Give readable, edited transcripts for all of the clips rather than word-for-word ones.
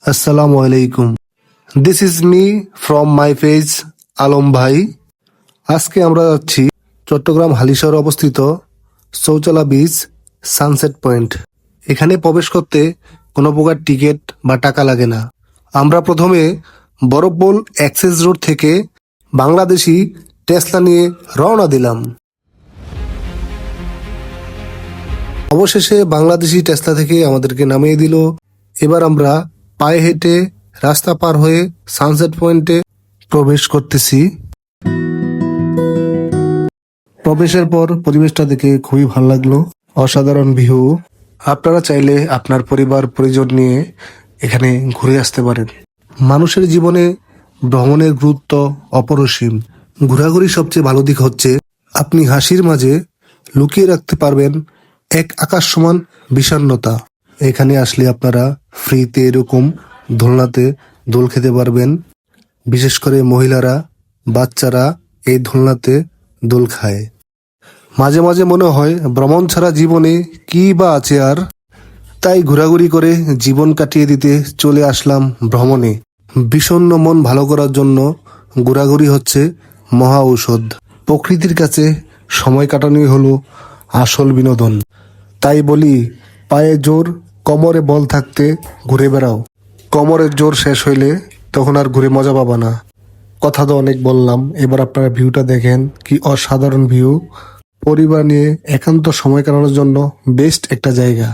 Assalamu alaikum. This is me from my page Alam ভাই। আজকে আমরা যাচ্ছি চট্টগ্রাম হালিশহরে অবস্থিত চৌচালা বিচ সানসেট পয়েন্ট। এখানে প্রবেশ করতে কোনো প্রকার টিকিট বা টাকা লাগে না। আমরা প্রথমে বরফবোল অ্যাক্সেস রোড থেকে বাংলাদেশি টেসলা নিয়ে রওনা দিলাম। অবশেষে বাংলাদেশি টেসলা থেকে আমাদেরকে নামিয়ে দিল। এবার আমরা পায়ে হেঁটে রাস্তা পার হয়ে সানসেট পয়েন্টে প্রবেশ করতেছি। প্রবেশের পর পরিবেশটা দেখে খুবই ভালো লাগলো, অসাধারণ ভিউ। আপনারা চাইলে আপনার পরিবার পরিজন নিয়ে এখানে ঘুরে আসতে পারেন। মানুষের জীবনে ভ্রমণের গুরুত্ব অপরিসীম। ঘোরাঘুরি সবচেয়ে ভালো দিক হচ্ছে আপনি হাসির মাঝে লুকিয়ে রাখতে পারবেন এক আকাশ সমান বিষণ্ণতা। এখানে আসলে আপনারা ফ্রিতে এরকম দোলনাতে দোল খেতে পারবেন। বিশেষ করে মহিলারা, বাচ্চারা এই দোলনাতে দোল খায়। মাঝে মাঝে মনে হয় ভ্রমণ ছাড়া জীবনে কি বা আছে আর, তাই ঘোরাঘুরি করে জীবন কাটিয়ে দিতে চলে আসলাম ভ্রমণে। বিষণ্ণ মন ভালো করার জন্য ঘোরাঘুরি হচ্ছে মহা ঔষধ। প্রকৃতির কাছে সময় কাটানোই হলো আসল বিনোদন। তাই বলি, পায়ে জোর কোমরে বল থাকতে ঘুরে বেড়াও। কোমরের জোর শেষ হইলে তখন আর ঘুরে মজা পাবা না। কথা তো অনেক বললাম, এবার আপনারা ভিউটা দেখেন, কি অসাধারণ ভিউ। পরিবার নিয়ে একান্ত সময় কাটানোর জন্য বেস্ট একটা জায়গা।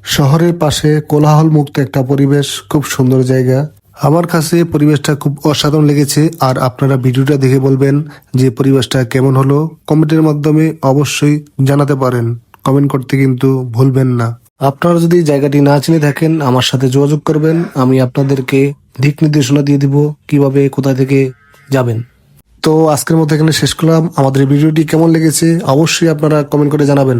শহরের পাশে কোলাহল মুক্ত একটা পরিবেশ, খুব সুন্দর জায়গা। আমার কাছে পরিবেশটা খুব অসাধারণ লেগেছে। আর আপনারা ভিডিওটা দেখে বলবেন যে পরিবেশটা কেমন হলো। কমেন্টের মাধ্যমে অবশ্যই জানাতে পারেন। কমেন্ট করতে কিন্তু ভুলবেন না। আপনারা যদি জায়গাটি না চিনে থাকেন আমার সাথে যোগাযোগ করবেন, আমি আপনাদেরকে দিক নির্দেশনা দিয়ে দিব কিভাবে কোথা থেকে যাবেন। তো আজকের মতো এখানে শেষ করলাম। আমাদের ভিডিওটি কেমন লেগেছে অবশ্যই আপনারা কমেন্ট করে জানাবেন।